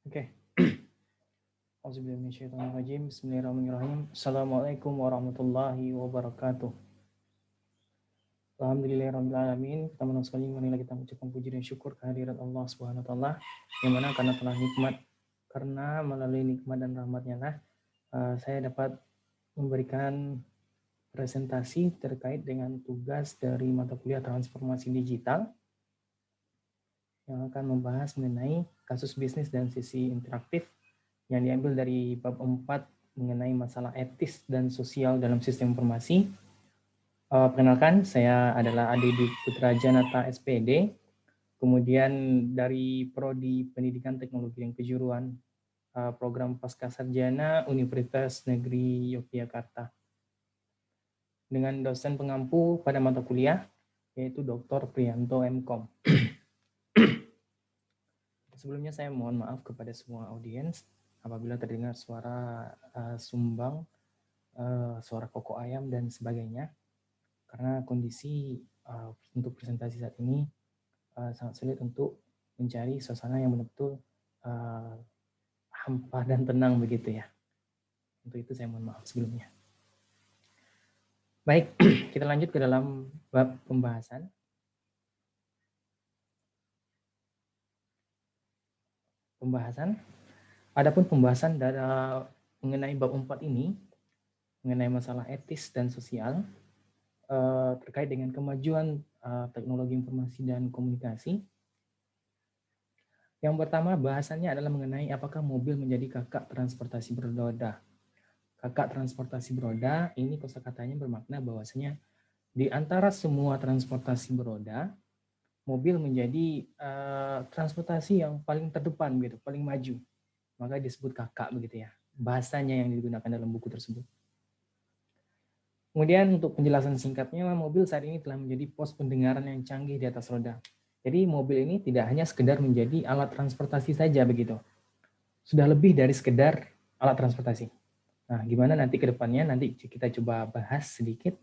Oke. Auzubillahi Bismillahirrahmanirrahim. Assalamualaikum warahmatullahi wabarakatuh. Alhamdulillahirrahmanirrahim. Pertama sekali marilah kita mengucapkan puji dan syukur kehadirat Allah Subhanahu wa taala yang mana karena melalui nikmat dan rahmatnya lah saya dapat memberikan presentasi terkait dengan tugas dari mata kuliah transformasi digital yang akan membahas mengenai kasus bisnis dan sisi interaktif yang diambil dari bab 4 mengenai masalah etis dan sosial dalam sistem informasi. Perkenalkan, saya adalah Adi Putra Janata SPD, kemudian dari Prodi Pendidikan Teknologi dan Kejuruan Program Pascasarjana Universitas Negeri Yogyakarta. Dengan dosen pengampu pada mata kuliah, yaitu Dr. Priyanto MKom. Sebelumnya saya mohon maaf kepada semua audiens apabila terdengar suara sumbang, suara kokok ayam, dan sebagainya. Karena kondisi untuk presentasi saat ini sangat sulit untuk mencari suasana yang betul-betul hampa dan tenang begitu ya. Untuk itu saya mohon maaf sebelumnya. Baik, kita lanjut ke dalam bab pembahasan. Adapun pembahasan mengenai bab 4 ini, mengenai masalah etis dan sosial, terkait dengan kemajuan teknologi informasi dan komunikasi. Yang pertama bahasannya adalah mengenai apakah mobil menjadi kakak transportasi beroda. Kakak transportasi beroda ini kosakatanya bermakna bahwasanya di antara semua transportasi beroda, mobil menjadi transportasi yang paling terdepan gitu, paling maju. Maka disebut kakak begitu ya. Bahasanya yang digunakan dalam buku tersebut. Kemudian untuk penjelasan singkatnya, mobil saat ini telah menjadi pos pendengaran yang canggih di atas roda. Jadi mobil ini tidak hanya sekedar menjadi alat transportasi saja begitu. Sudah lebih dari sekedar alat transportasi. Nah, gimana nanti ke depannya, nanti kita coba bahas sedikit.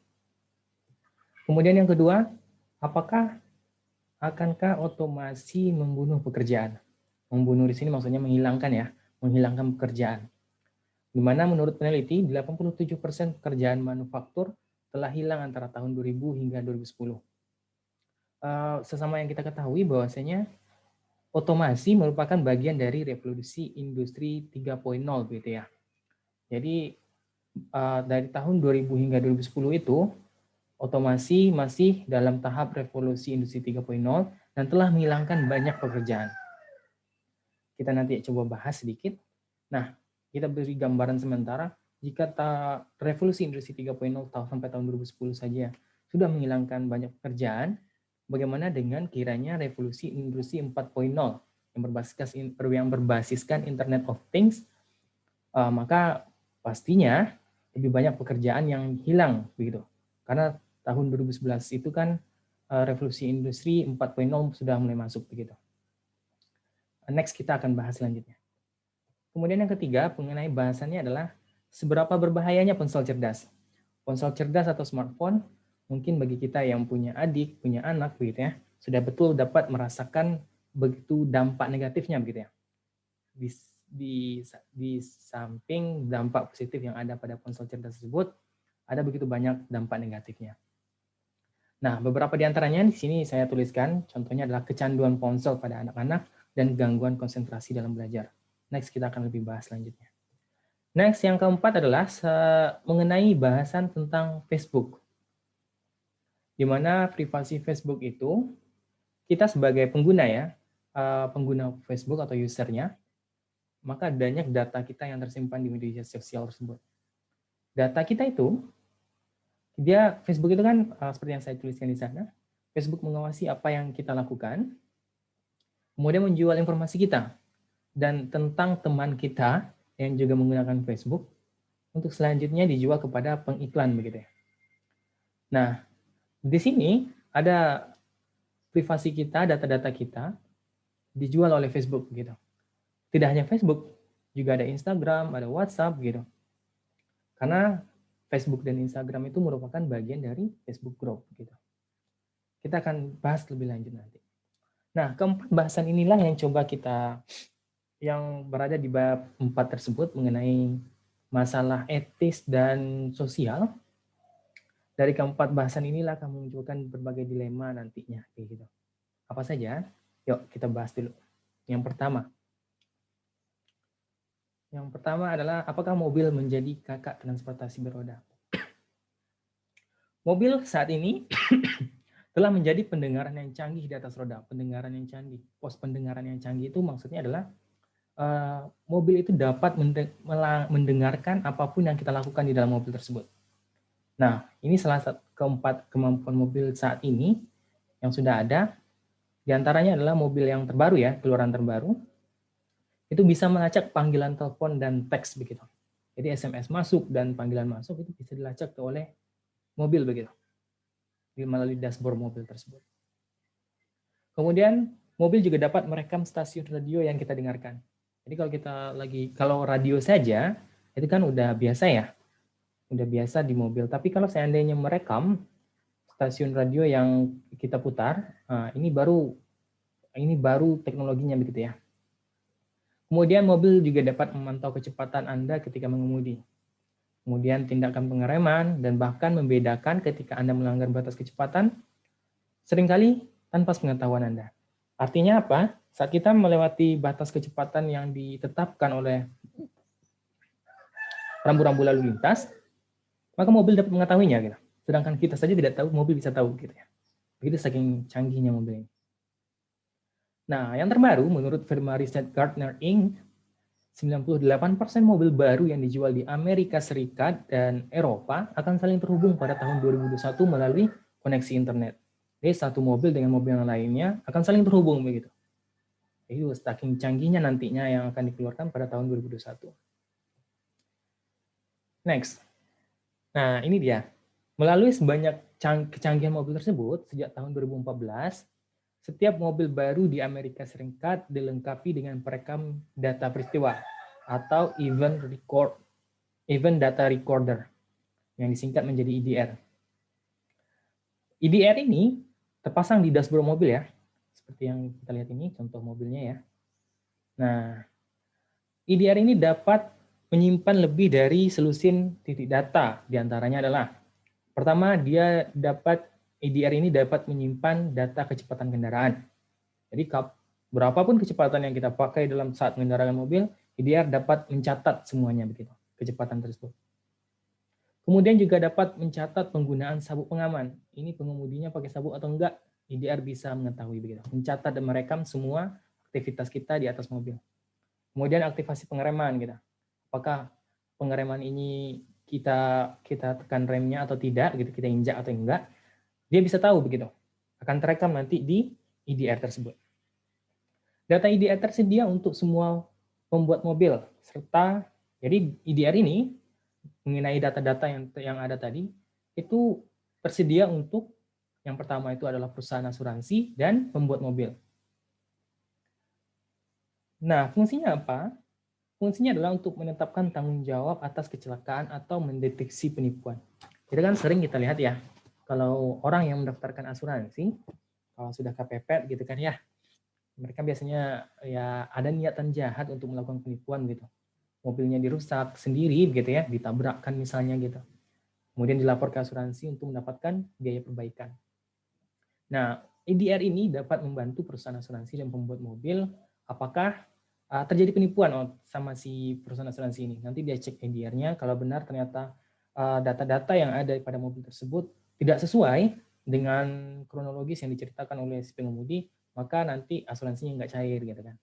Kemudian yang kedua, akankah otomasi membunuh pekerjaan? Membunuh di sini maksudnya menghilangkan ya, menghilangkan pekerjaan. Di mana menurut peneliti, 87% pekerjaan manufaktur telah hilang antara tahun 2000 hingga 2010. Sesama yang kita ketahui bahwasanya otomasi merupakan bagian dari revolusi industri 3.0 gitu ya. Jadi dari tahun 2000 hingga 2010 itu otomasi masih dalam tahap revolusi industri 3.0 dan telah menghilangkan banyak pekerjaan. Kita nanti coba bahas sedikit. Nah, kita beri gambaran sementara jika revolusi industri 3.0 sampai tahun 2010 saja sudah menghilangkan banyak pekerjaan, bagaimana dengan kiranya revolusi industri 4.0 yang berbasiskan Internet of Things, maka pastinya lebih banyak pekerjaan yang hilang begitu. Karena tahun 2011 itu kan revolusi industri 4.0 sudah mulai masuk begitu. Next kita akan bahas selanjutnya. Kemudian yang ketiga mengenai bahasannya adalah seberapa berbahayanya ponsel cerdas. Ponsel cerdas atau smartphone mungkin bagi kita yang punya adik, punya anak begitu ya, sudah betul dapat merasakan begitu dampak negatifnya begitu ya. Di samping dampak positif yang ada pada ponsel cerdas tersebut, ada begitu banyak dampak negatifnya. Nah, beberapa di antaranya di sini saya tuliskan, contohnya adalah kecanduan ponsel pada anak-anak dan gangguan konsentrasi dalam belajar. Next, kita akan lebih bahas selanjutnya. Next, yang keempat adalah mengenai bahasan tentang Facebook. Di mana privasi Facebook itu, kita sebagai pengguna ya, pengguna Facebook atau usernya, maka banyak data kita yang tersimpan di media sosial tersebut. Data kita itu, Facebook itu kan seperti yang saya tuliskan di sana, Facebook mengawasi apa yang kita lakukan, kemudian menjual informasi kita, dan tentang teman kita yang juga menggunakan Facebook, untuk selanjutnya dijual kepada pengiklan begitu ya. Nah, di sini ada privasi kita, data-data kita dijual oleh Facebook gitu. Tidak hanya Facebook, juga ada Instagram, ada WhatsApp gitu. Karena Facebook dan Instagram itu merupakan bagian dari Facebook Group gitu. Kita akan bahas lebih lanjut nanti. Nah, keempat bahasan inilah yang coba kita yang berada di bab 4 tersebut mengenai masalah etis dan sosial. Dari keempat bahasan inilah akan memunculkan berbagai dilema nantinya. Gitu. Apa saja? Yuk kita bahas dulu. Yang pertama adalah apakah mobil menjadi kakak transportasi beroda? Mobil saat ini telah menjadi pendengaran yang canggih di atas roda. Pendengaran yang canggih. Pos pendengaran yang canggih itu maksudnya adalah mobil itu dapat mendengarkan apapun yang kita lakukan di dalam mobil tersebut. Nah, ini salah satu keempat kemampuan mobil saat ini yang sudah ada. Di antaranya adalah mobil yang terbaru ya, keluaran terbaru. Itu bisa melacak panggilan telepon dan teks begitu. Jadi SMS masuk dan panggilan masuk itu bisa dilacak oleh mobil begitu. Melalui dashboard mobil tersebut. Kemudian mobil juga dapat merekam stasiun radio yang kita dengarkan. Jadi kalau radio saja itu kan udah biasa ya. Udah biasa di mobil. Tapi kalau seandainya merekam stasiun radio yang kita putar, ini baru teknologinya begitu ya. Kemudian mobil juga dapat memantau kecepatan Anda ketika mengemudi. Kemudian tindakan pengereman dan bahkan membedakan ketika Anda melanggar batas kecepatan seringkali tanpa pengetahuan Anda. Artinya apa? Saat kita melewati batas kecepatan yang ditetapkan oleh rambu-rambu lalu lintas, maka mobil dapat mengetahuinya. Gitu. Sedangkan kita saja tidak tahu, mobil bisa tahu. Gitu ya. Begitu saking canggihnya mobil ini. Nah, yang terbaru menurut firma riset Gartner Inc., 98% mobil baru yang dijual di Amerika Serikat dan Eropa akan saling terhubung pada tahun 2021 melalui koneksi internet. Jadi satu mobil dengan mobil yang lainnya akan saling terhubung begitu. Itu saking canggihnya nantinya yang akan dikeluarkan pada tahun 2021. Next. Nah, ini dia. Melalui sebanyak kecanggihan mobil tersebut sejak tahun 2014, setiap mobil baru di Amerika Serikat dilengkapi dengan perekam data peristiwa atau event data recorder yang disingkat menjadi EDR. EDR ini terpasang di dashboard mobil ya, seperti yang kita lihat ini contoh mobilnya ya. Nah, EDR ini dapat menyimpan lebih dari selusin titik data, diantaranya adalah pertama EDR ini dapat menyimpan data kecepatan kendaraan. Jadi berapapun kecepatan yang kita pakai dalam saat mengendarai mobil, EDR dapat mencatat semuanya begitu, kecepatan tersebut. Kemudian juga dapat mencatat penggunaan sabuk pengaman. Ini pengemudinya pakai sabuk atau enggak, EDR bisa mengetahui begitu. Mencatat dan merekam semua aktivitas kita di atas mobil. Kemudian aktivasi pengereman gitu. Apakah pengereman ini kita tekan remnya atau tidak gitu, kita injak atau enggak, dia bisa tahu begitu. Akan terekam nanti di EDR tersebut. Data EDR tersedia untuk semua pembuat mobil serta jadi EDR ini mengenai data-data yang ada tadi itu tersedia untuk yang pertama itu adalah perusahaan asuransi dan pembuat mobil. Nah, fungsinya apa? Fungsinya adalah untuk menetapkan tanggung jawab atas kecelakaan atau mendeteksi penipuan. Jadi kan sering kita lihat ya, kalau orang yang mendaftarkan asuransi, kalau sudah kepepet gitu kan ya, mereka biasanya ya ada niatan jahat untuk melakukan penipuan gitu. Mobilnya dirusak sendiri gitu ya, ditabrakkan misalnya gitu. Kemudian dilapor ke asuransi untuk mendapatkan biaya perbaikan. Nah, EDR ini dapat membantu perusahaan asuransi dan pembuat mobil apakah terjadi penipuan sama si perusahaan asuransi ini. Nanti dia cek EDR-nya, kalau benar ternyata data-data yang ada pada mobil tersebut tidak sesuai dengan kronologis yang diceritakan oleh si pengemudi, maka nanti asuransinya nggak cair gitu kan.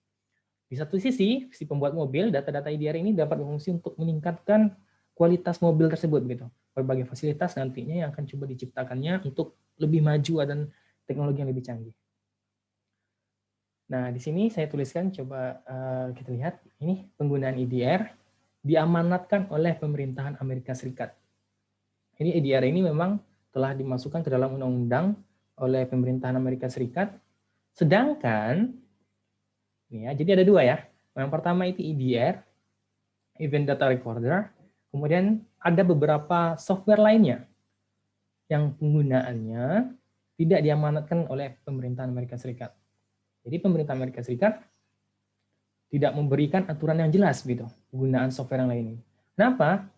Di satu sisi, si pembuat mobil, data-data EDR ini dapat berfungsi untuk meningkatkan kualitas mobil tersebut begitu. Berbagai fasilitas nantinya yang akan coba diciptakannya untuk lebih maju dan teknologi yang lebih canggih. Nah, di sini saya tuliskan, coba kita lihat, ini penggunaan EDR diamanatkan oleh pemerintahan Amerika Serikat. Ini EDR ini memang telah dimasukkan ke dalam undang-undang oleh pemerintahan Amerika Serikat, sedangkan, ini ya, jadi ada dua ya. Yang pertama itu EDR, Event Data Recorder, kemudian ada beberapa software lainnya yang penggunaannya tidak diamanatkan oleh pemerintahan Amerika Serikat. Jadi pemerintah Amerika Serikat tidak memberikan aturan yang jelas gitu penggunaan software yang lain ini. Kenapa?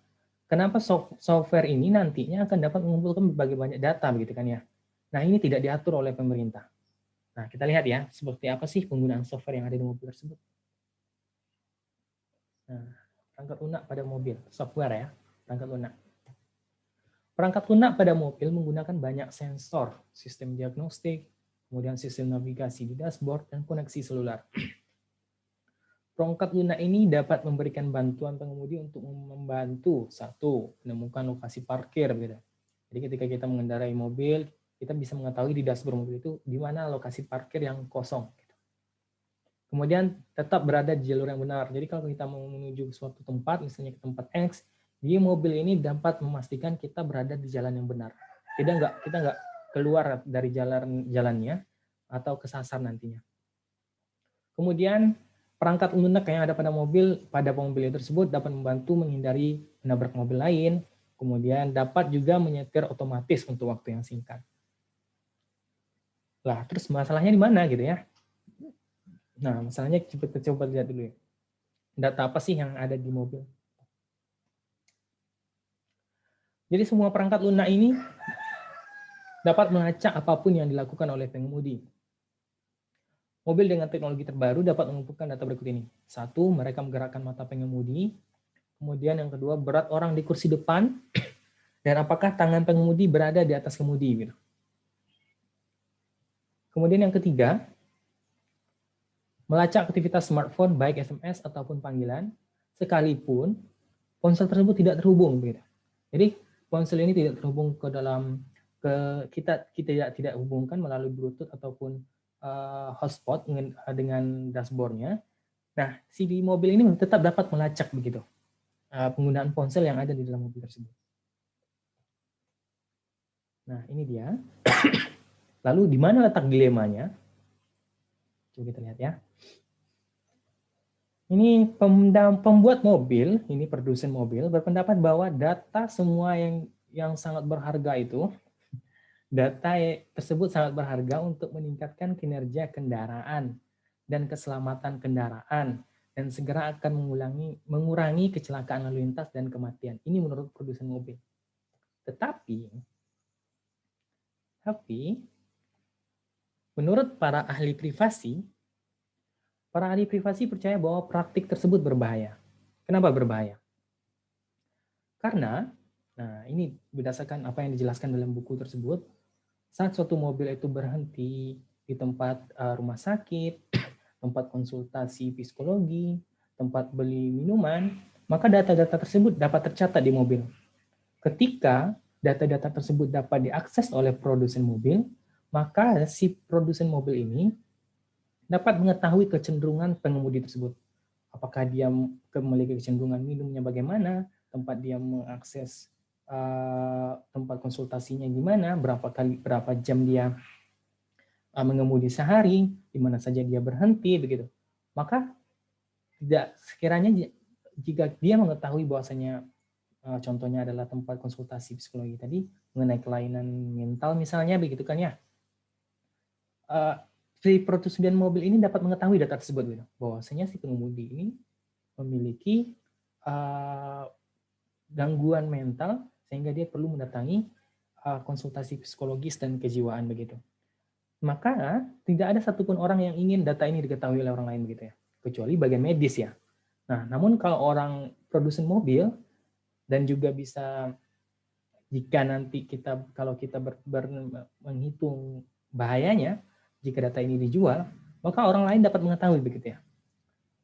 Kenapa software ini nantinya akan dapat mengumpulkan berbagai banyak data begitu kan ya. Nah, ini tidak diatur oleh pemerintah. Nah, kita lihat ya, seperti apa sih penggunaan software yang ada di mobil tersebut. Nah, perangkat lunak pada mobil, software ya, perangkat lunak. Perangkat lunak pada mobil menggunakan banyak sensor, sistem diagnostik, kemudian sistem navigasi di dashboard, dan koneksi seluler. Perangkat lunak ini dapat memberikan bantuan pengemudi untuk membantu satu menemukan lokasi parkir gitu. Jadi ketika kita mengendarai mobil, kita bisa mengetahui di dashboard mobil itu di mana lokasi parkir yang kosong. Kemudian tetap berada di jalur yang benar. Jadi kalau kita mau menuju ke suatu tempat, misalnya ke tempat X, di mobil ini dapat memastikan kita berada di jalan yang benar. Kita nggak keluar dari jalannya atau kesasar nantinya. Kemudian perangkat lunak yang ada pada mobil tersebut dapat membantu menghindari menabrak mobil lain, kemudian dapat juga menyetir otomatis untuk waktu yang singkat. Lah, terus masalahnya di mana gitu ya? Nah, masalahnya coba lihat dulu ya. Data apa sih yang ada di mobil? Jadi semua perangkat lunak ini dapat melacak apapun yang dilakukan oleh pengemudi. Mobil dengan teknologi terbaru dapat mengumpulkan data berikut ini. Satu, mereka menggerakkan mata pengemudi. Kemudian yang kedua, berat orang di kursi depan. Dan apakah tangan pengemudi berada di atas kemudi. Gitu. Kemudian yang ketiga, melacak aktivitas smartphone baik SMS ataupun panggilan, sekalipun ponsel tersebut tidak terhubung. Gitu. Jadi ponsel ini tidak terhubung ke dalam kita tidak hubungkan melalui Bluetooth ataupun hotspot dengan dashboardnya. Nah, si di mobil ini tetap dapat melacak begitu penggunaan ponsel yang ada di dalam mobil tersebut. Nah, ini dia. Lalu di mana letak dilemanya? Coba kita lihat ya. Ini pembuat mobil, ini produsen mobil berpendapat bahwa data semua yang sangat berharga itu, data tersebut sangat berharga untuk meningkatkan kinerja kendaraan dan keselamatan kendaraan dan segera akan mengurangi kecelakaan lalu lintas dan kematian. Ini menurut produsen mobil. Tetapi menurut para ahli privasi percaya bahwa praktik tersebut berbahaya. Kenapa berbahaya? Karena, nah ini berdasarkan apa yang dijelaskan dalam buku tersebut, saat suatu mobil itu berhenti di tempat rumah sakit, tempat konsultasi psikologi, tempat beli minuman, maka data-data tersebut dapat tercatat di mobil. Ketika data-data tersebut dapat diakses oleh produsen mobil, maka si produsen mobil ini dapat mengetahui kecenderungan pengemudi tersebut. Apakah dia memiliki kecenderungan minumnya bagaimana, tempat dia mengakses tempat konsultasinya gimana, berapa jam dia mengemudi sehari, di mana saja dia berhenti, begitu. Maka tidak sekiranya jika dia mengetahui bahwasanya contohnya adalah tempat konsultasi psikologi tadi mengenai kelainan mental misalnya, begitu kan ya, si produsen mobil ini dapat mengetahui data tersebut, gitu, bahwasanya si pengemudi ini memiliki gangguan mental sehingga dia perlu mendatangi konsultasi psikologis dan kejiwaan begitu. Maka tidak ada satupun orang yang ingin data ini diketahui oleh orang lain begitu ya, kecuali bagian medis ya. Nah, namun kalau orang produsen mobil dan juga bisa jika nanti kalau kita menghitung bahayanya jika data ini dijual, maka orang lain dapat mengetahui begitu ya.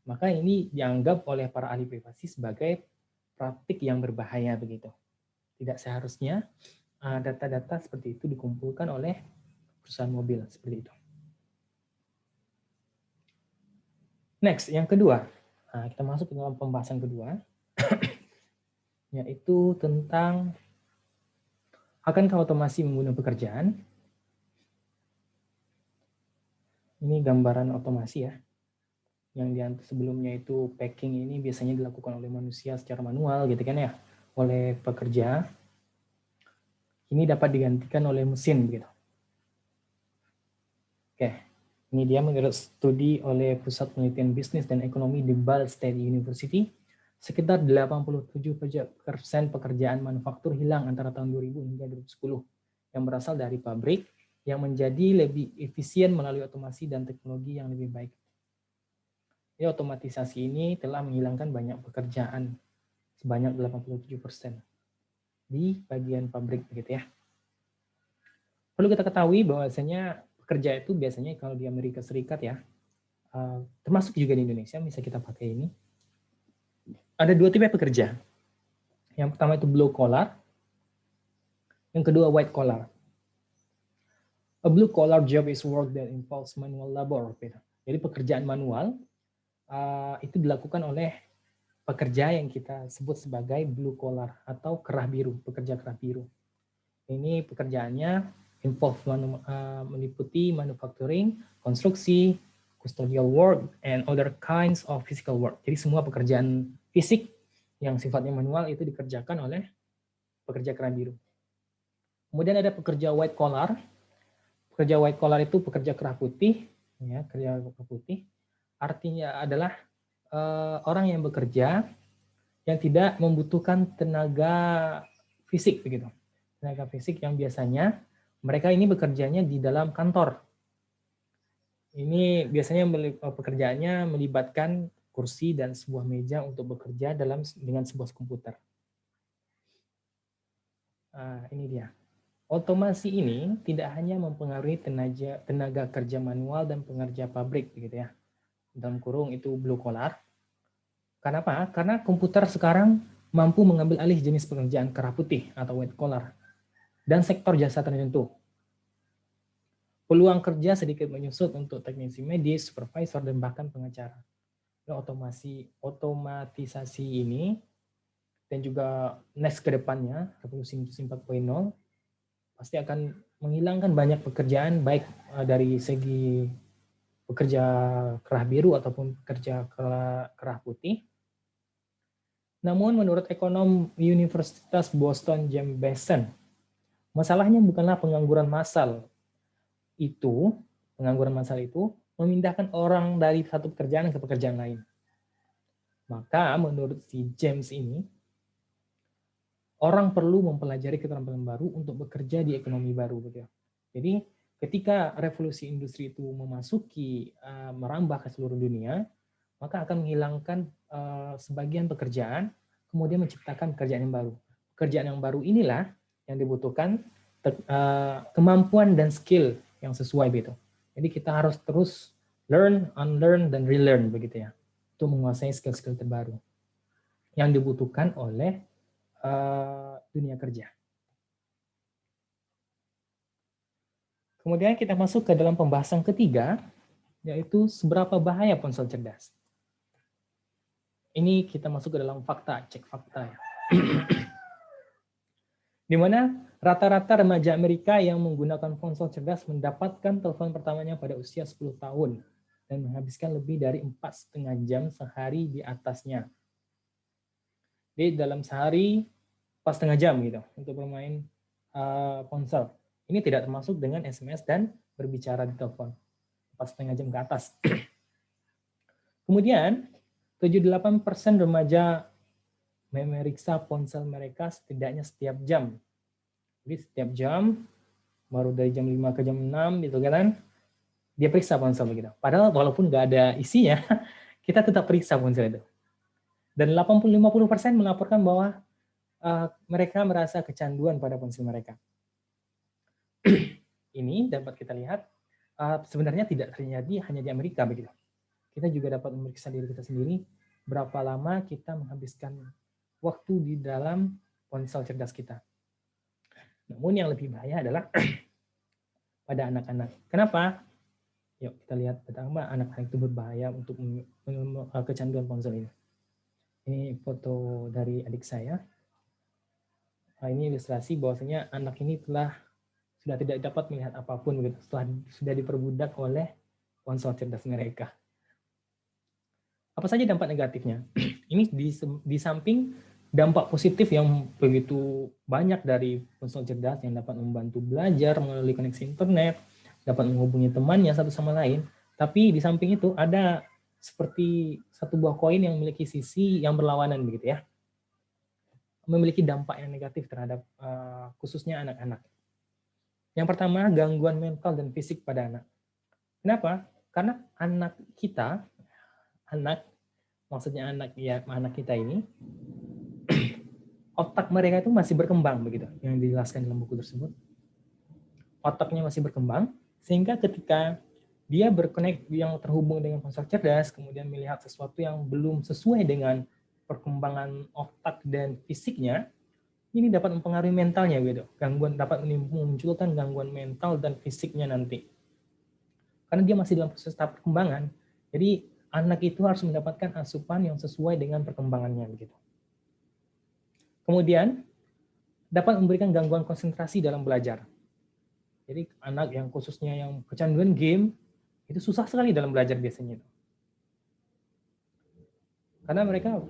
Maka ini dianggap oleh para ahli privasi sebagai praktik yang berbahaya begitu. Tidak seharusnya data-data seperti itu dikumpulkan oleh perusahaan mobil seperti itu. Next, yang kedua. Nah, kita masuk ke dalam pembahasan kedua, yaitu tentang akankah otomasi membunuh pekerjaan? Ini gambaran otomasi ya. Yang sebelumnya itu packing ini biasanya dilakukan oleh manusia secara manual gitu kan ya, oleh pekerja. Ini dapat digantikan oleh mesin begitu. Oke. Ini dia menurut studi oleh Pusat Penelitian Bisnis dan Ekonomi di Ball State University, sekitar 87% pekerjaan manufaktur hilang antara tahun 2000 hingga 2010 yang berasal dari pabrik yang menjadi lebih efisien melalui otomasi dan teknologi yang lebih baik. Ya, otomatisasi ini telah menghilangkan banyak pekerjaan, sebanyak 87% di bagian pabrik, begitu ya. Perlu kita ketahui bahwasanya pekerja itu biasanya kalau di Amerika Serikat ya, termasuk juga di Indonesia, bisa kita pakai ini. Ada dua tipe pekerja. Yang pertama itu blue collar, yang kedua white collar. A blue collar job is work that involves manual labor. Jadi pekerjaan manual itu dilakukan oleh pekerja yang kita sebut sebagai blue collar atau kerah biru, pekerja kerah biru. Ini pekerjaannya involve meliputi manufacturing, konstruksi, custodial work, and other kinds of physical work. Jadi semua pekerjaan fisik yang sifatnya manual itu dikerjakan oleh pekerja kerah biru. Kemudian ada pekerja white collar. Pekerja white collar itu pekerja kerah putih, ya, kerja kerah putih. Artinya adalah orang yang bekerja yang tidak membutuhkan tenaga fisik, begitu. Tenaga fisik yang biasanya mereka ini bekerjanya di dalam kantor. Ini biasanya pekerjaannya melibatkan kursi dan sebuah meja untuk bekerja dengan sebuah komputer. Ini dia. Otomasi ini tidak hanya mempengaruhi tenaga kerja manual dan pekerja pabrik, begitu ya. Dalam kurung itu blue collar. Kenapa? Karena komputer sekarang mampu mengambil alih jenis pekerjaan kerah putih atau white collar dan sektor jasa tertentu. Peluang kerja sedikit menyusut untuk teknisi medis, supervisor, dan bahkan pengacara. Otomatisasi ini dan juga next ke depannya, revolusi industri 4.0, pasti akan menghilangkan banyak pekerjaan, baik dari segi pekerja kerah biru ataupun pekerja kerah putih. Namun menurut ekonom Universitas Boston James Bassen, masalahnya bukanlah pengangguran massal itu memindahkan orang dari satu pekerjaan ke pekerjaan lain. Maka menurut si James ini, orang perlu mempelajari keterampilan baru untuk bekerja di ekonomi baru. Jadi ketika revolusi industri itu merambah ke seluruh dunia, maka akan menghilangkan sebagian pekerjaan, kemudian menciptakan pekerjaan yang baru. Pekerjaan yang baru inilah yang dibutuhkan kemampuan dan skill yang sesuai, begitu. Jadi kita harus terus learn, unlearn, dan relearn, begitu ya, untuk menguasai skill-skill terbaru yang dibutuhkan oleh dunia kerja. Kemudian kita masuk ke dalam pembahasan ketiga, yaitu seberapa bahaya ponsel cerdas. Ini kita masuk ke dalam fakta, cek fakta ya. Di mana rata-rata remaja Amerika yang menggunakan ponsel cerdas mendapatkan telepon pertamanya pada usia 10 tahun dan menghabiskan lebih dari 4,5 jam sehari di atasnya. Jadi dalam sehari 4,5 jam gitu untuk bermain ponsel. Ini tidak termasuk dengan SMS dan berbicara di telepon. 4,5 jam ke atas. Kemudian 78% remaja memeriksa ponsel mereka setidaknya setiap jam. Jadi setiap jam, baru dari jam 5 ke jam 6 gitu kan, dia periksa ponsel begitu. Padahal walaupun nggak ada isinya, kita tetap periksa ponsel itu. Dan 50% melaporkan bahwa mereka merasa kecanduan pada ponsel mereka. Ini dapat kita lihat sebenarnya tidak terjadi hanya di Amerika begitu. Kita juga dapat memeriksa diri kita sendiri berapa lama kita menghabiskan waktu di dalam ponsel cerdas kita. Namun yang lebih bahaya adalah pada anak-anak. Kenapa? Yuk kita lihat pertama anak-anak itu berbahaya untuk kecanduan ponsel ini. Ini foto dari adik saya. Ini ilustrasi bahwasanya anak ini sudah tidak dapat melihat apapun begitu, sudah diperbudak oleh ponsel cerdas mereka. Apa saja dampak negatifnya? Ini di samping dampak positif yang begitu banyak dari ponsel cerdas yang dapat membantu belajar melalui koneksi internet, dapat menghubungi temannya satu sama lain, Tapi di samping itu ada seperti satu buah koin yang memiliki sisi yang berlawanan begitu ya. Memiliki dampak yang negatif terhadap khususnya anak-anak. Yang pertama, gangguan mental dan fisik pada anak. Kenapa? Karena anak kita, maksudnya anak kita ini, otak mereka itu masih berkembang begitu, yang dijelaskan dalam buku tersebut. Otaknya masih berkembang, sehingga ketika dia yang terhubung dengan ponsel cerdas, kemudian melihat sesuatu yang belum sesuai dengan perkembangan otak dan fisiknya, ini dapat mempengaruhi mentalnya gitu. Dapat memunculkan gangguan mental dan fisiknya nanti. Karena dia masih dalam proses tahap perkembangan. Jadi anak itu harus mendapatkan asupan yang sesuai dengan perkembangannya begitu. Kemudian dapat memberikan gangguan konsentrasi dalam belajar. Jadi anak yang khususnya yang kecanduan game itu susah sekali dalam belajar biasanya. Karena mereka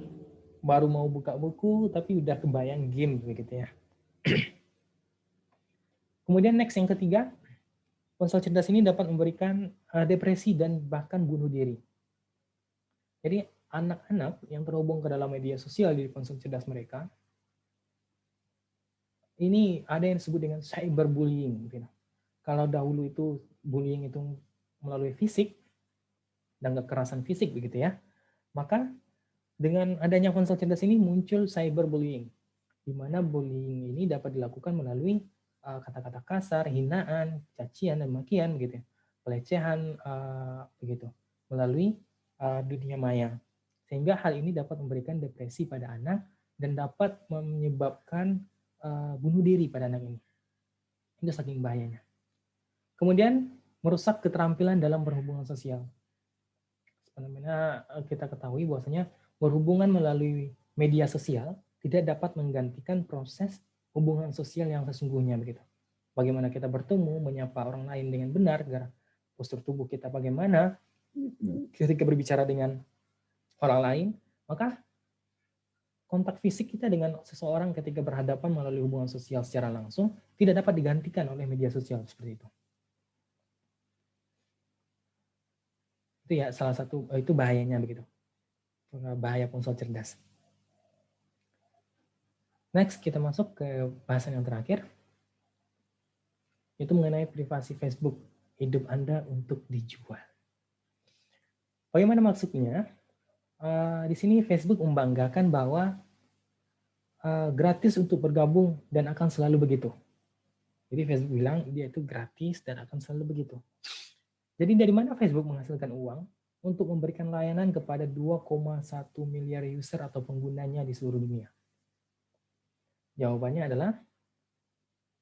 baru mau buka buku tapi udah kebayang game begitu ya. Kemudian next yang ketiga, ponsel cerdas ini dapat memberikan depresi dan bahkan bunuh diri. Jadi anak-anak yang terhubung ke dalam media sosial di ponsel cerdas mereka, ini ada yang disebut dengan cyberbullying. Kalau dahulu itu bullying itu melalui fisik dan kekerasan fisik begitu ya, maka dengan adanya ponsel cerdas ini muncul cyberbullying, di mana bullying ini dapat dilakukan melalui kata-kata kasar, hinaan, cacian dan makian begitu ya, pelecehan begitu melalui dunia maya, sehingga hal ini dapat memberikan depresi pada anak dan dapat menyebabkan bunuh diri pada anak ini. Itu saking bahayanya. Kemudian merusak keterampilan dalam berhubungan sosial. Sebagaimana kita ketahui bahwasanya berhubungan melalui media sosial tidak dapat menggantikan proses hubungan sosial yang sesungguhnya begitu. Bagaimana kita bertemu, menyapa orang lain dengan benar, postur tubuh kita bagaimana ketika berbicara dengan orang lain, maka kontak fisik kita dengan seseorang ketika berhadapan melalui hubungan sosial secara langsung tidak dapat digantikan oleh media sosial seperti itu. Itu ya salah satu, itu bahayanya begitu. Bahaya ponsel cerdas. Next, kita masuk ke bahasan yang terakhir, yaitu mengenai privasi Facebook, hidup Anda untuk dijual. Bagaimana maksudnya? Di sini Facebook membanggakan bahwa gratis untuk bergabung dan akan selalu begitu. Jadi Facebook bilang dia itu gratis dan akan selalu begitu. Jadi dari mana Facebook menghasilkan uang untuk memberikan layanan kepada 2,1 miliar user atau penggunanya di seluruh dunia? Jawabannya adalah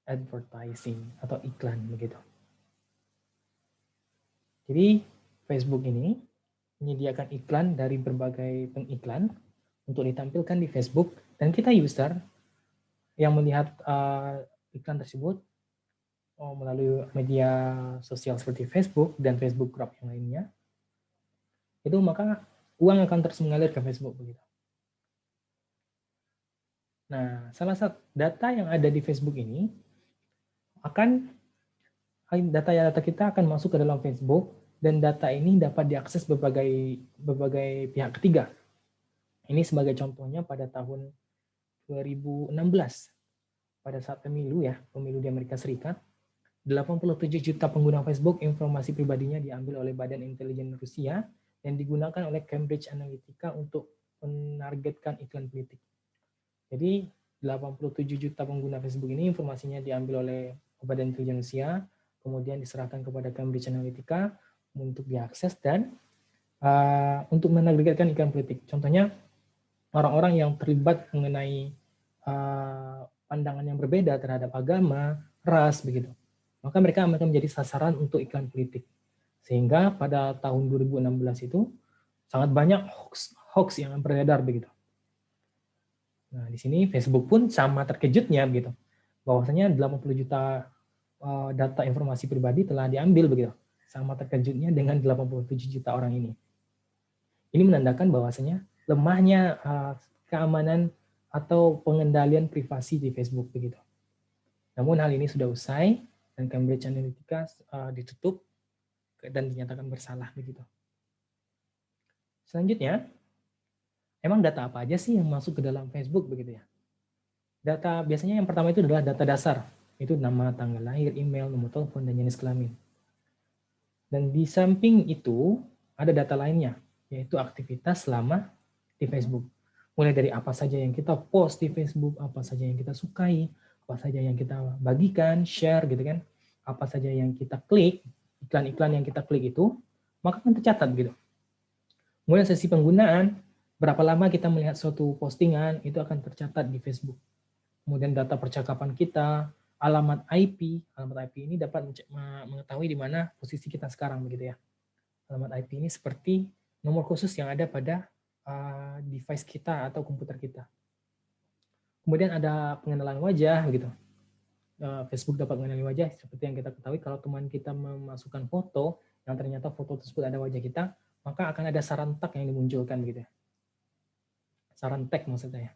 advertising atau iklan begitu. Jadi Facebook ini menyediakan iklan dari berbagai pengiklan untuk ditampilkan di Facebook, dan kita user yang melihat iklan tersebut melalui media sosial seperti Facebook dan Facebook Group yang lainnya, itu maka uang akan terus mengalir ke Facebook begitu. Nah, salah satu data yang ada di Facebook ini data kita akan masuk ke dalam Facebook, dan data ini dapat diakses berbagai pihak ketiga. Ini sebagai contohnya pada tahun 2016, pada saat pemilu di Amerika Serikat, 87 juta pengguna Facebook informasi pribadinya diambil oleh Badan Intelijen Rusia dan digunakan oleh Cambridge Analytica untuk menargetkan iklan politik. Jadi 87 juta pengguna Facebook ini informasinya diambil oleh Badan Intelijen Rusia, kemudian diserahkan kepada Cambridge Analytica untuk diakses dan untuk menargetkan iklan politik. Contohnya orang-orang yang terlibat mengenai pandangan yang berbeda terhadap agama, ras, begitu. Maka mereka akan menjadi sasaran untuk iklan politik. Sehingga pada tahun 2016 itu sangat banyak hoax yang beredar begitu. Nah, di sini Facebook pun sama terkejutnya begitu. Bahwasanya 80 juta data informasi pribadi telah diambil begitu. Sama terkejutnya dengan 87 juta orang ini. Ini menandakan bahwasanya lemahnya keamanan atau pengendalian privasi di Facebook begitu. Namun hal ini sudah usai dan Cambridge Analytica ditutup dan dinyatakan bersalah begitu. Selanjutnya, emang data apa aja sih yang masuk ke dalam Facebook begitu ya? Data biasanya yang pertama itu adalah data dasar, itu nama, tanggal lahir, email, nomor telepon, dan jenis kelamin. Dan di samping itu ada data lainnya, yaitu aktivitas selama di Facebook. Mulai dari apa saja yang kita post di Facebook, apa saja yang kita sukai, apa saja yang kita bagikan, share gitu kan, apa saja yang kita klik, iklan-iklan yang kita klik itu, maka akan tercatat gitu. Mulai sesi penggunaan, berapa lama kita melihat suatu postingan, itu akan tercatat di Facebook. Kemudian data percakapan kita, alamat IP ini dapat mengetahui di mana posisi kita sekarang begitu ya. Alamat IP ini seperti nomor khusus yang ada pada device kita atau komputer kita. Kemudian ada pengenalan wajah gitu. Facebook dapat mengenali wajah seperti yang kita ketahui kalau teman kita memasukkan foto yang ternyata foto tersebut ada wajah kita, maka akan ada saran tag yang dimunculkan gitu ya. Saran tag maksudnya ya.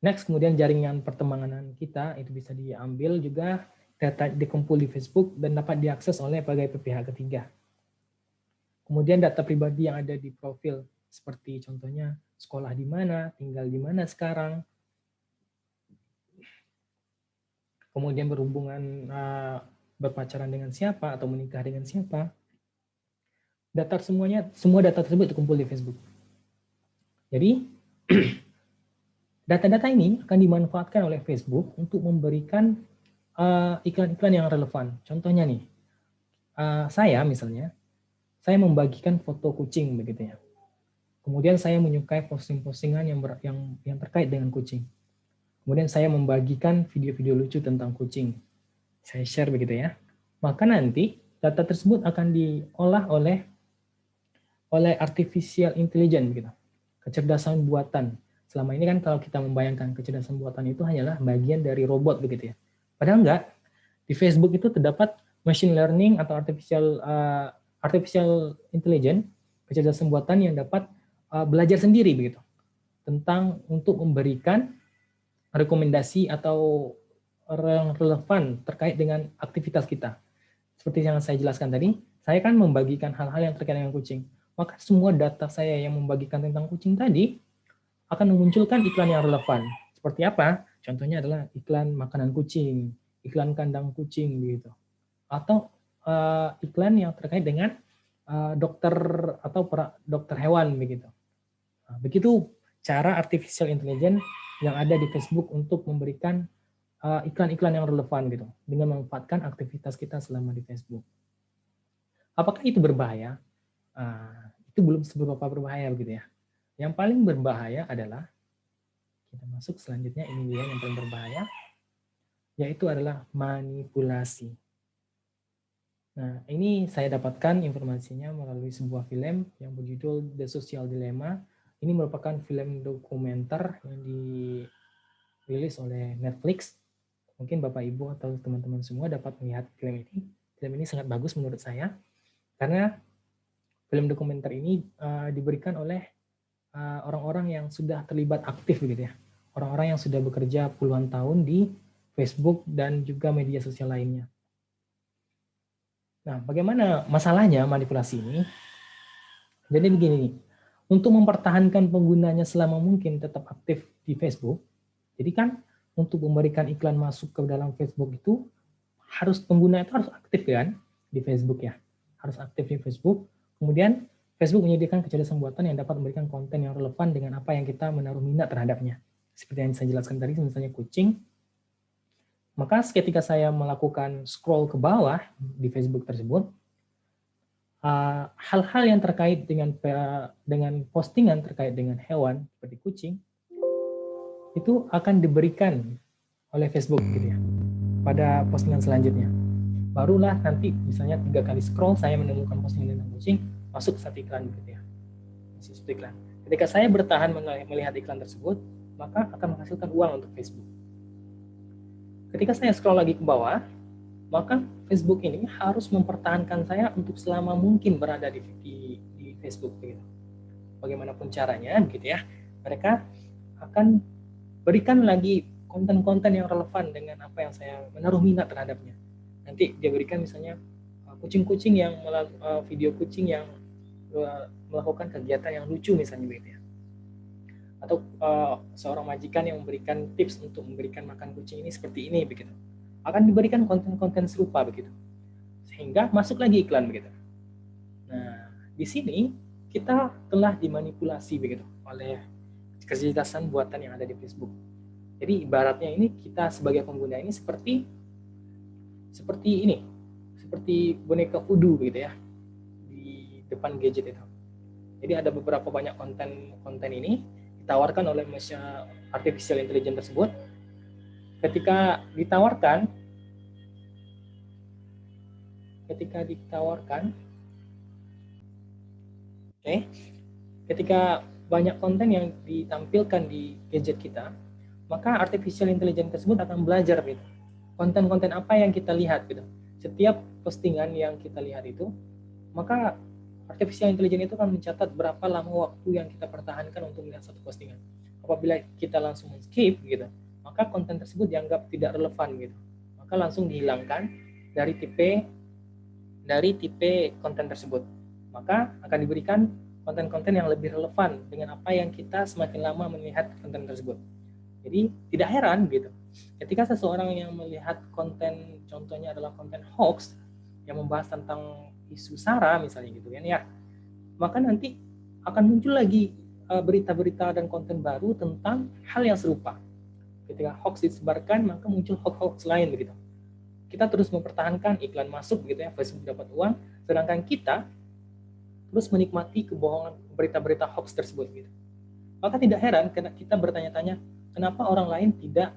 Next, kemudian jaringan pertemanan kita itu bisa diambil juga, data dikumpul di Facebook dan dapat diakses oleh berbagai pihak ketiga. Kemudian data pribadi yang ada di profil, seperti contohnya sekolah di mana, tinggal di mana sekarang, kemudian berhubungan berpacaran dengan siapa atau menikah dengan siapa. Semua data tersebut dikumpul di Facebook. Jadi data-data ini akan dimanfaatkan oleh Facebook untuk memberikan iklan-iklan yang relevan. Contohnya nih, saya misalnya, saya membagikan foto kucing begitu ya. Kemudian saya menyukai posting-postingan yang terkait dengan kucing. Kemudian saya membagikan video-video lucu tentang kucing. Saya share begitu ya. Maka nanti data tersebut akan diolah oleh artificial intelligence begitu. Kecerdasan buatan. Selama ini kan kalau kita membayangkan kecerdasan buatan itu hanyalah bagian dari robot begitu ya. Padahal enggak. Di Facebook itu terdapat machine learning atau artificial intelligence, kecerdasan buatan yang dapat belajar sendiri begitu tentang untuk memberikan rekomendasi atau yang relevan terkait dengan aktivitas kita. Seperti yang saya jelaskan tadi, saya kan membagikan hal-hal yang terkait dengan kucing. Maka semua data saya yang membagikan tentang kucing tadi akan memunculkan iklan yang relevan. Seperti apa? Contohnya adalah iklan makanan kucing, iklan kandang kucing begitu. Atau iklan yang terkait dengan dokter atau dokter hewan begitu. Begitu cara artificial intelligence yang ada di Facebook untuk memberikan iklan-iklan yang relevan gitu dengan memanfaatkan aktivitas kita selama di Facebook. Apakah itu berbahaya? Itu belum seberapa berbahaya begitu ya. Yang paling berbahaya adalah kita masuk selanjutnya, ini dia yang paling berbahaya, yaitu adalah manipulasi. Nah, ini saya dapatkan informasinya melalui sebuah film yang berjudul The Social Dilemma. Ini merupakan film dokumenter yang dirilis oleh Netflix. Mungkin Bapak Ibu atau teman-teman semua dapat melihat film ini. Film ini sangat bagus menurut saya, karena film dokumenter ini diberikan oleh orang-orang yang sudah terlibat aktif begitu ya. Orang-orang yang sudah bekerja puluhan tahun di Facebook dan juga media sosial lainnya. Nah, bagaimana masalahnya manipulasi ini? Jadi begini nih, untuk mempertahankan penggunanya selama mungkin tetap aktif di Facebook, jadi kan untuk memberikan iklan masuk ke dalam Facebook itu pengguna itu harus aktif kan di Facebook ya, harus aktif di Facebook. Kemudian Facebook menyediakan kecerdasan buatan yang dapat memberikan konten yang relevan dengan apa yang kita menaruh minat terhadapnya. Seperti yang saya jelaskan tadi, misalnya kucing. Maka ketika saya melakukan scroll ke bawah di Facebook tersebut, hal-hal yang terkait dengan postingan terkait dengan hewan seperti kucing itu akan diberikan oleh Facebook gitu ya pada postingan selanjutnya. Barulah nanti misalnya 3 kali scroll saya menemukan postingan tentang kucing, masuk satu iklan gitu ya. Masuk satu iklan. Ketika saya bertahan melihat iklan tersebut, maka akan menghasilkan uang untuk Facebook. Ketika saya scroll lagi ke bawah, maka Facebook ini harus mempertahankan saya untuk selama mungkin berada di Facebook begitu. Bagaimanapun caranya begitu ya, mereka akan berikan lagi konten-konten yang relevan dengan apa yang saya menaruh minat terhadapnya. Nanti dia berikan misalnya kucing-kucing yang video kucing yang melakukan kegiatan yang lucu misalnya begitu ya, atau seorang majikan yang memberikan tips untuk memberikan makan kucing ini seperti ini begitu, akan diberikan konten-konten serupa begitu, sehingga masuk lagi iklan begitu. Nah, di sini kita telah dimanipulasi begitu oleh kecerdasan buatan yang ada di Facebook. Jadi ibaratnya ini kita sebagai pengguna ini seperti ini, seperti boneka voodoo begitu ya di depan gadget itu. Jadi ada beberapa banyak konten ini ditawarkan oleh mesin artificial intelligence tersebut. Ketika ditawarkan, ketika banyak konten yang ditampilkan di gadget kita, maka artificial intelligence tersebut akan belajar gitu, konten-konten apa yang kita lihat gitu. Setiap postingan yang kita lihat itu, maka artificial intelligence itu akan mencatat berapa lama waktu yang kita pertahankan untuk melihat satu postingan. Apabila kita langsung skip gitu, maka konten tersebut dianggap tidak relevan gitu, maka langsung dihilangkan dari tipe konten tersebut. Maka akan diberikan konten-konten yang lebih relevan dengan apa yang kita semakin lama melihat konten tersebut. Jadi tidak heran gitu, ketika seseorang yang melihat konten, contohnya adalah konten hoax yang membahas tentang isu SARA misalnya gitu kan ya, maka nanti akan muncul lagi berita-berita dan konten baru tentang hal yang serupa. Ketika hoax disebarkan, maka muncul hoax lain begitu. Kita terus mempertahankan iklan masuk gitu ya, Facebook dapat uang, sedangkan kita terus menikmati kebohongan berita-berita hoax tersebut gitu. Maka tidak heran karena kita bertanya-tanya, kenapa orang lain tidak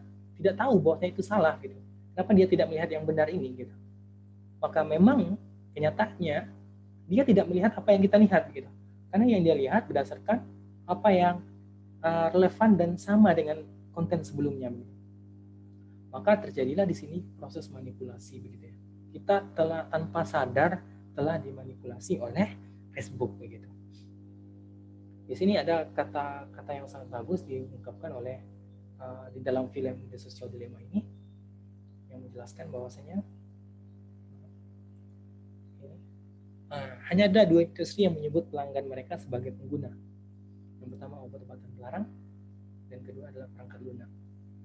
tahu bahwa itu salah gitu. Kenapa dia tidak melihat yang benar ini gitu. Maka memang kenyataannya dia tidak melihat apa yang kita lihat gitu. Karena yang dia lihat berdasarkan apa yang relevan dan sama dengan konten sebelumnya. Maka terjadilah di sini proses manipulasi begitu ya. Kita telah tanpa sadar telah dimanipulasi oleh Facebook begitu. Di sini ada kata-kata yang sangat bagus diungkapkan oleh di dalam film The Social Dilemma ini yang menjelaskan bahwasanya hanya ada dua industri yang menyebut pelanggan mereka sebagai pengguna. Yang pertama obat-obatan terlarang, dan kedua adalah perangkat lunak.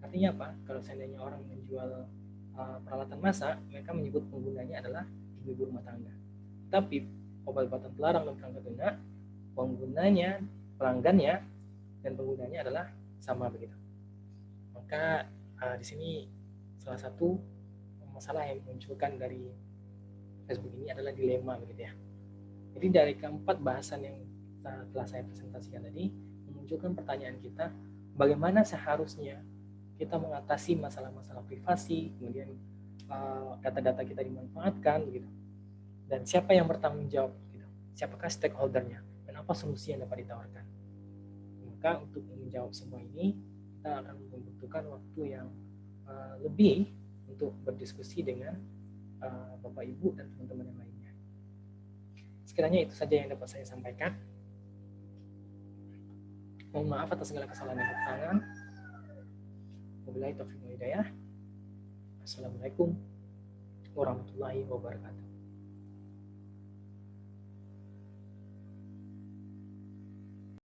Artinya apa? Kalau seandainya orang menjual peralatan masak, mereka menyebut penggunanya adalah ibu-ibu rumah tangga. Tapi obat-obatan terlarang dan perangkat lunak, penggunanya, pelanggannya, dan penggunanya adalah sama begitu. Maka di sini salah satu masalah yang dimunculkan dari Facebook ini adalah dilema begitu ya. Jadi dari keempat bahasan yang telah saya presentasikan tadi, memunculkan pertanyaan kita, bagaimana seharusnya kita mengatasi masalah-masalah privasi, kemudian data-data kita dimanfaatkan begitu, dan siapa yang bertanggung jawab gitu, siapakah stakeholdernya, dan apa solusi yang dapat ditawarkan. Maka untuk menjawab semua ini kita akan membutuhkan waktu yang lebih untuk berdiskusi dengan Bapak Ibu dan teman-teman yang lainnya. Sekiranya itu saja yang dapat saya sampaikan. Mohon maaf atas segala kesalahan dan kekurangan. Wabillahi taufiq wal hidayah. Assalamualaikum warahmatullahi wabarakatuh.